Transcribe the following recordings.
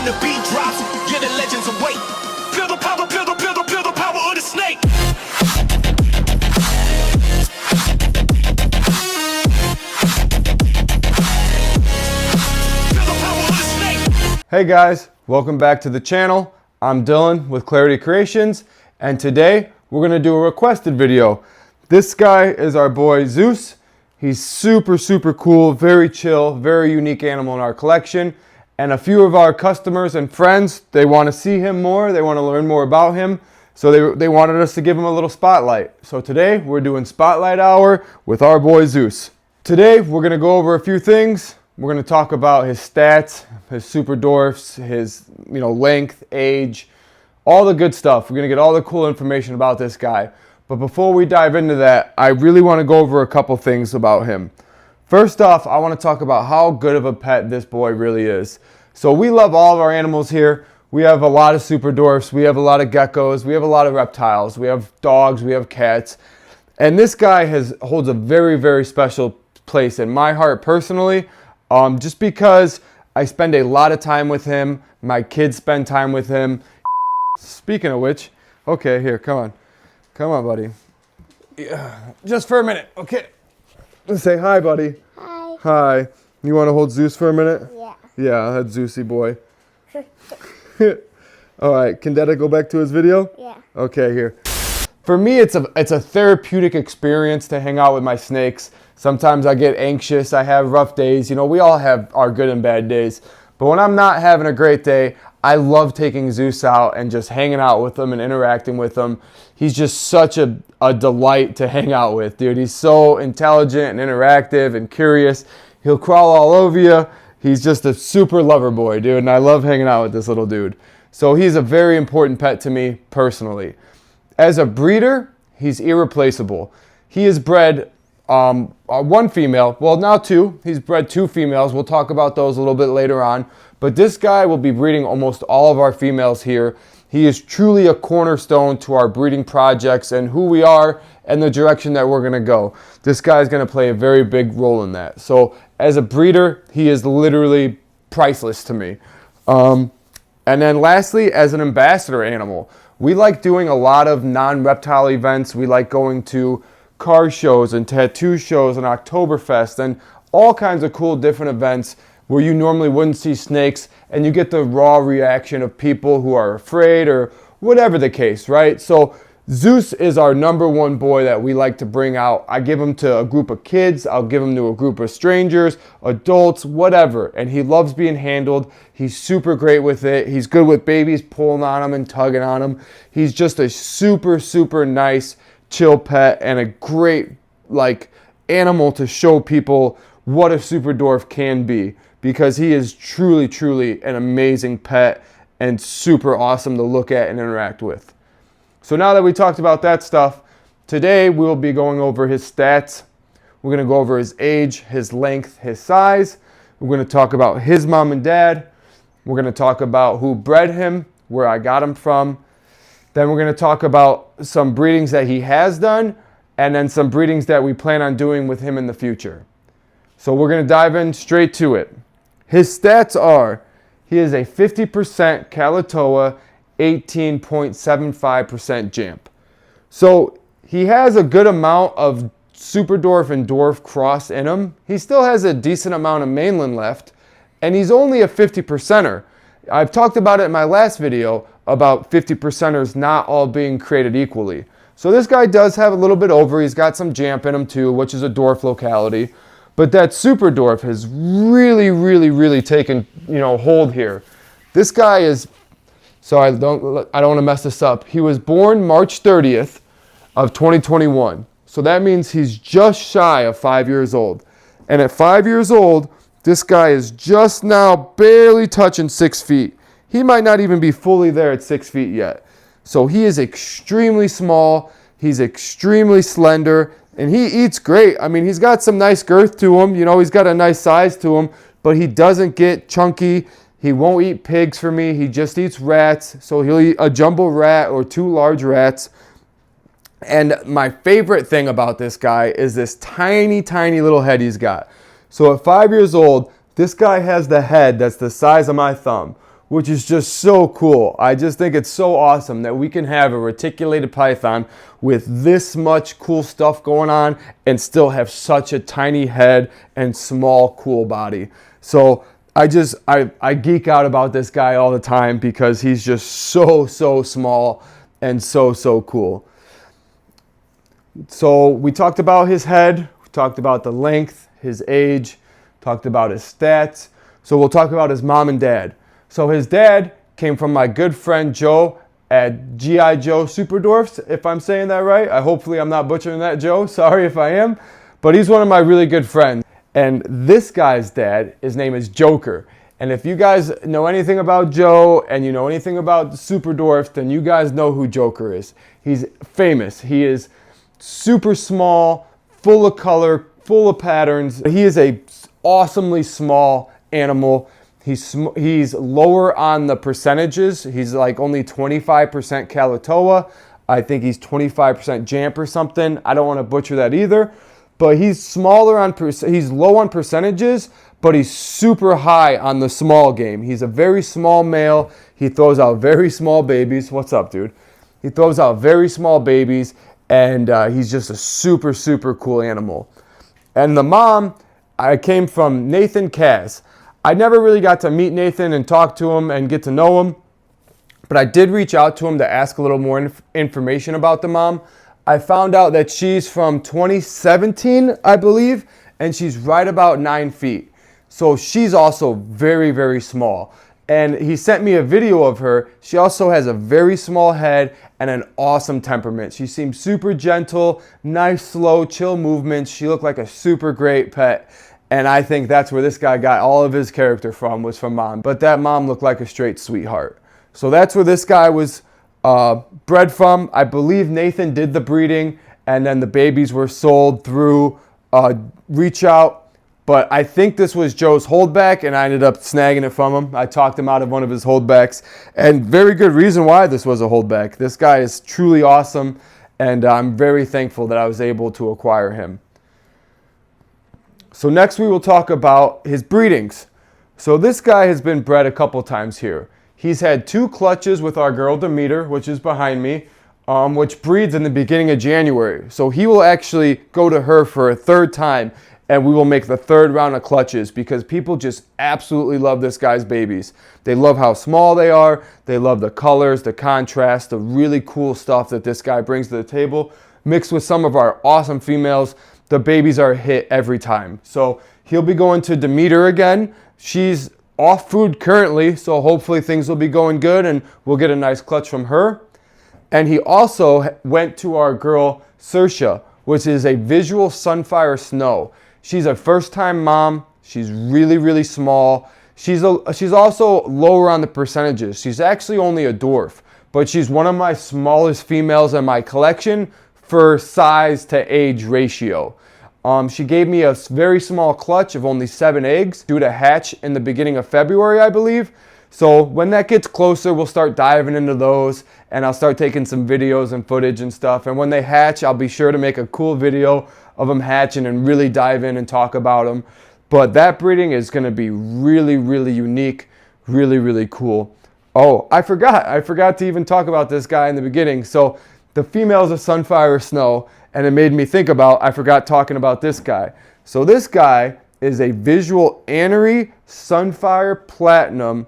when the beat drops, yeah, the legends await. Feel the power, feel the power of the snake. Feel the power of the snake. Hey guys, welcome back to the channel. I'm Dylan with Clarity Creations, and today we're gonna do a requested video. This guy is our boy Zeus. He's super cool, very chill, very unique animal in our collection. And a few of our customers and friends, they want to see him more, they want to learn more about him, so they wanted us to give him a little spotlight. So today we're doing Spotlight Hour with our boy Zeus. Today we're going to go over a few things. We're going to talk about his stats, his super dwarfs, his length, age, all the good stuff. We're going to get all the cool information about this guy. But before we dive into that, I really want to go over a couple things about him. First off, I want to talk about how good of a pet this boy really is. So we love all of our animals here. We have a lot of super dwarfs. We have a lot of geckos. We have a lot of reptiles. We have dogs. We have cats. And this guy holds a very special place in my heart personally, just because I spend a lot of time with him. My kids spend time with him. Speaking of which, okay, here, come on. Come on, buddy. Yeah, just for a minute, okay? Say hi, buddy. Hi. Hi. You want to hold Zeus for a minute? Yeah. Yeah, that Zeusy boy. All right, can Dada go back to his video? Yeah. Okay, here. For me, it's a therapeutic experience to hang out with my snakes. Sometimes I get anxious. I have rough days. We all have our good and bad days. But when I'm not having a great day, I love taking Zeus out and just hanging out with him and interacting with him. He's just such a delight to hang out with, dude. He's so intelligent and interactive and curious. He'll crawl all over you. He's just a super lover boy, dude, and I love hanging out with this little dude. So he's a very important pet to me personally. As a breeder, he's irreplaceable. He is bred one female, well now two. He's bred two females. We'll talk about those a little bit later on. But this guy will be breeding almost all of our females here. He is truly a cornerstone to our breeding projects and who we are and the direction that we're going to go. This guy is going to play a very big role in that. So as a breeder, he is literally priceless to me. And then lastly, as an ambassador animal, we like doing a lot of non-reptile events. We like going to car shows and tattoo shows and Oktoberfest and all kinds of cool different events where you normally wouldn't see snakes, and you get the raw reaction of people who are afraid or whatever the case, right? So Zeus is our #1 boy that we like to bring out. I give him to a group of kids, I'll give him to a group of strangers, adults, whatever, and he loves being handled. He's super great with it. He's good with babies pulling on him and tugging on him. He's just a super nice, chill pet and a great animal to show people what a super dwarf can be, because he is truly an amazing pet and super awesome to look at and interact with. So now that we talked about that stuff, today we'll be going over his stats. We're going to go over his age, his length, his size. We're going to talk about his mom and dad. We're going to talk about who bred him, where I got him from. Then we're going to talk about some breedings that he has done, and then some breedings that we plan on doing with him in the future. So we're going to dive in straight to it. His stats are, he is a 50% Kalatoa, 18.75% Jamp. So he has a good amount of super dwarf and dwarf cross in him. He still has a decent amount of mainland left, and he's only a 50%er. I've talked about it in my last video about 50%ers not all being created equally. So this guy does have a little bit over. He's got some Jamp in him too, which is a dwarf locality. But that super dwarf has really taken hold here. This guy is, sorry, I don't want to mess this up. He was born March 30th of 2021. So that means he's just shy of 5 years old. And at 5 years old, this guy is just now barely touching 6 feet. He might not even be fully there at 6 feet yet. So he is extremely small. He's extremely slender. And he eats great. I mean, he's got some nice girth to him. He's got a nice size to him, but he doesn't get chunky. He won't eat pigs for me. He just eats rats. So he'll eat a jumbo rat or 2 large rats. And my favorite thing about this guy is this tiny little head he's got. So at 5 years old, this guy has the head that's the size of my thumb, which is just so cool. I just think it's so awesome that we can have a reticulated python with this much cool stuff going on and still have such a tiny head and small, cool body. So I geek out about this guy all the time because he's just so small and so cool. So we talked about his head, we talked about the length, his age, talked about his stats. So we'll talk about his mom and dad. So his dad came from my good friend Joe at G.I. Joe Superdorfs, if I'm saying that right. Hopefully I'm not butchering that, Joe. Sorry if I am. But he's one of my really good friends. And this guy's dad, his name is Joker. And if you guys know anything about Joe and you know anything about Superdorfs, then you guys know who Joker is. He's famous. He is super small, full of color, full of patterns. He is a awesomely small animal. He's lower on the percentages. He's like only 25% Kalatoa. I think he's 25% Jamp or something. I don't want to butcher that either. But he's smaller on he's low on percentages, but he's super high on the small game. He's a very small male. He throws out very small babies. What's up, dude? He throws out very small babies, and he's just a super cool animal. And the mom, I came from Nathan Kaz. I never really got to meet Nathan and talk to him and get to know him, but I did reach out to him to ask a little more information about the mom. I found out that she's from 2017, I believe, and she's right about 9 feet. So she's also very small. And he sent me a video of her. She also has a very small head and an awesome temperament. She seems super gentle, nice, slow, chill movements. She looked like a super great pet. And I think that's where this guy got all of his character from, was from mom. But that mom looked like a straight sweetheart. So that's where this guy was bred from. I believe Nathan did the breeding, and then the babies were sold through Reach Out. But I think this was Joe's holdback, and I ended up snagging it from him. I talked him out of one of his holdbacks, and very good reason why this was a holdback. This guy is truly awesome, and I'm very thankful that I was able to acquire him. So next we will talk about his breedings. So this guy has been bred a couple times here. He's had 2 clutches with our girl Demeter, which is behind me, which breeds in the beginning of January. So he will actually go to her for a 3rd time, and we will make the 3rd round of clutches because people just absolutely love this guy's babies. They love how small they are. They love the colors, the contrast, the really cool stuff that this guy brings to the table. Mixed with some of our awesome females, the babies are a hit every time. So he'll be going to Demeter again. She's off food currently, so hopefully things will be going good and we'll get a nice clutch from her. And he also went to our girl Saoirse, which is a visual Sunfire Snow. She's a first-time mom. She's really small. She's also lower on the percentages. She's actually only a dwarf, but she's one of my smallest females in my collection for size to age ratio. She gave me a very small clutch of only 7 eggs, due to hatch in the beginning of February, I believe. So when that gets closer, we'll start diving into those, and I'll start taking some videos and footage and stuff. And when they hatch, I'll be sure to make a cool video of them hatching and really dive in and talk about them. But that breeding is going to be really unique, really cool. Oh, I forgot to even talk about this guy in the beginning. So the female's a Sunfire Snow, and it made me think about, I forgot talking about this guy. So this guy is a visual Anery Sunfire Platinum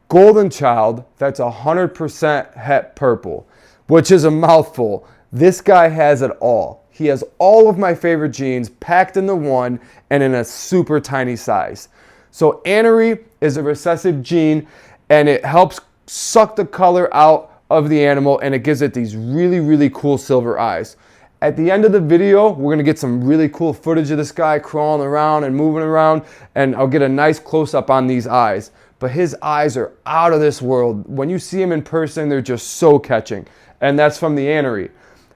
Golden Child that's 100% het purple, which is a mouthful. This guy has it all. He has all of my favorite genes packed into one and in a super tiny size. So Anery is a recessive gene, and it helps suck the color out of the animal, and it gives it these really cool silver eyes. At the end of the video, we're going to get some really cool footage of this guy crawling around and moving around, and I'll get a nice close-up on these eyes. But his eyes are out of this world. When you see him in person, they're just so catching. And that's from the Anery.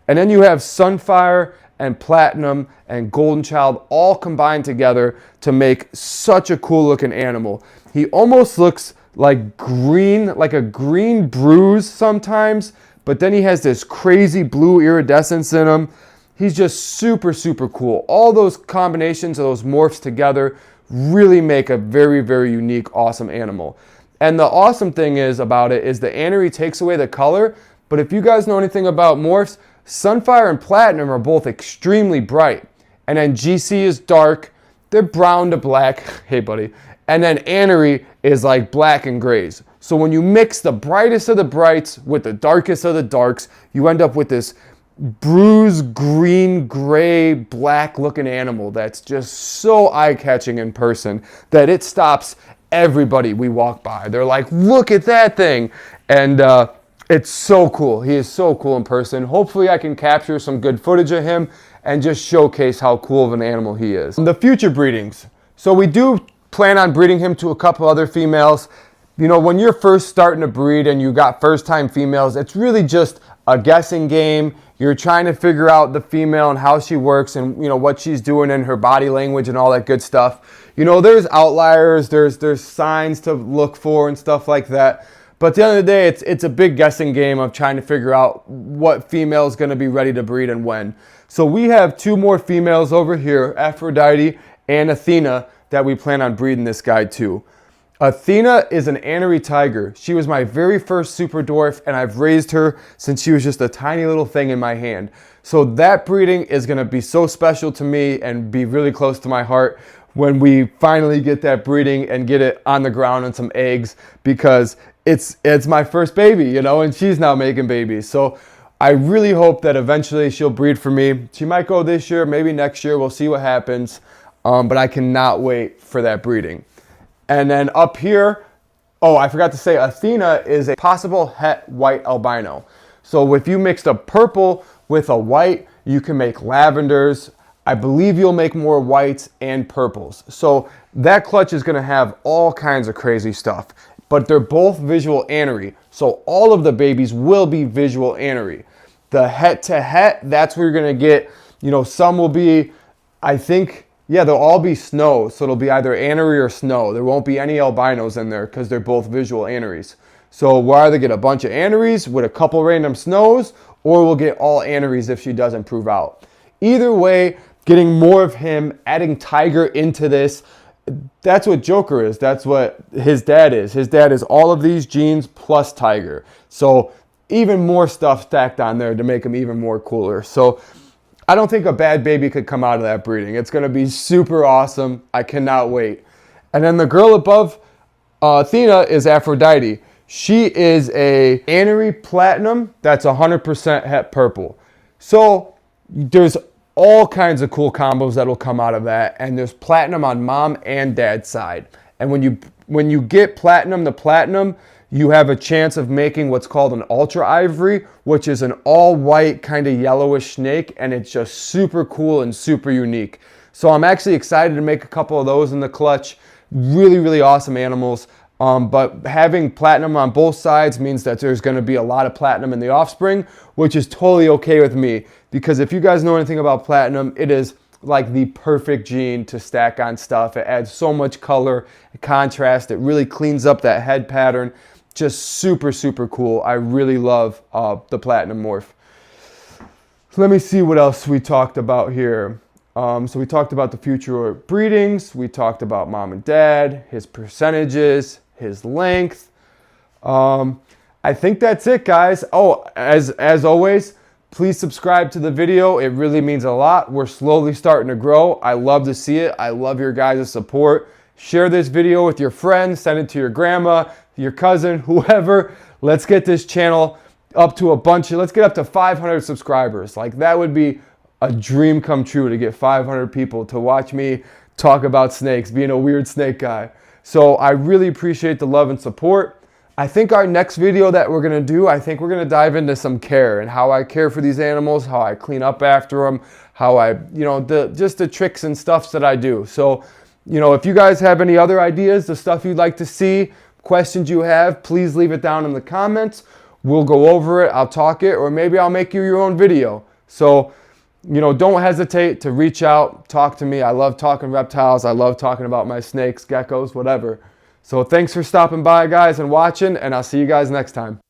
And then you have Sunfire and Platinum and Golden Child all combined together to make such a cool looking animal. He almost looks like green, like a green bruise sometimes, but then he has this crazy blue iridescence in him. He's just super cool. All those combinations of those morphs together really make a very unique, awesome animal. And the awesome thing is about it is the anery takes away the color, but if you guys know anything about morphs, Sunfire and Platinum are both extremely bright. And then GC is dark, they're brown to black, hey buddy. And then anery is like black and grays. So when you mix the brightest of the brights with the darkest of the darks, you end up with this bruised green, gray, black looking animal that's just so eye-catching in person that it stops everybody we walk by. They're like, look at that thing. And it's so cool. He is so cool in person. Hopefully I can capture some good footage of him and just showcase how cool of an animal he is. The future breedings. So we do plan on breeding him to a couple other females. You know, when you're first starting to breed and you got first time females, it's really just a guessing game. You're trying to figure out the female and how she works and, you know, what she's doing in her body language and all that good stuff. You know, there's outliers, there's signs to look for and stuff like that. But at the end of the day, it's a big guessing game of trying to figure out what female is going to be ready to breed and when. So we have 2 more females over here, Aphrodite and Athena, that we plan on breeding this guy to. Athena is an anery tiger. She was my very first super dwarf, and I've raised her since she was just a tiny little thing in my hand. So that breeding is going to be so special to me and be really close to my heart when we finally get that breeding and get it on the ground and some eggs, because it's my first baby, you know, and she's now making babies. So I really hope that eventually she'll breed for me. She might go this year, maybe next year. We'll see what happens. But I cannot wait for that breeding. And then up here, oh, I forgot to say, Athena is a possible het white albino. So if you mixed a purple with a white, you can make lavenders. I believe you'll make more whites and purples. So that clutch is going to have all kinds of crazy stuff. But they're both visual anery. So all of the babies will be visual anery. The het to het, that's where you're going to get, you know, some will be, I think, yeah, they'll all be snow. So it'll be either anery or snow. There won't be any albinos in there because they're both visual aneries. So we'll either get a bunch of aneries with a couple random snows, or we'll get all aneries if she doesn't prove out. Either way, getting more of him, adding tiger into this, that's what Joker is. That's what his dad is. His dad is all of these genes plus tiger. So even more stuff stacked on there to make him even more cooler. So I don't think a bad baby could come out of that breeding. It's going to be super awesome. I cannot wait. And then the girl above Athena is Aphrodite. She is a anery platinum that's 100% het purple. So there's all kinds of cool combos that'll come out of that, and there's platinum on mom and dad's side. And when you get platinum to platinum, you have a chance of making what's called an ultra ivory, which is an all white kind of yellowish snake, and it's just super cool and super unique. So I'm actually excited to make a couple of those in the clutch. Really, really awesome animals. But having platinum on both sides means that there's going to be a lot of platinum in the offspring, which is totally okay with me, because if you guys know anything about platinum, it is like the perfect gene to stack on stuff. It adds so much color, contrast. It really cleans up that head pattern. Just super, super cool. I really love the platinum morph. Let me see what else we talked about here. So we talked about the future breedings. We talked about mom and dad, his percentages, his length. I think that's it, guys. Oh, as always, please subscribe to the video. It really means a lot. We're slowly starting to grow. I love to see it. I love your guys' support. Share this video with your friends. Send it to your grandma, your cousin, whoever. Let's get this channel up to let's get up to 500 subscribers. Like, that would be a dream come true, to get 500 people to watch me talk about snakes, being a weird snake guy. So I really appreciate the love and support. I think our next video that we're going to do, I think we're going to dive into some care and how I care for these animals, how I clean up after them, how I, you know, just the tricks and stuffs that I do. So, you know, if you guys have any other ideas, the stuff you'd like to see, questions you have, please leave it down in the comments. We'll go over it, I'll talk it, or maybe I'll make you your own video. So, you know, don't hesitate to reach out, talk to me. I love talking reptiles. I love talking about my snakes, geckos, whatever. So thanks for stopping by, guys, and watching, and I'll see you guys next time.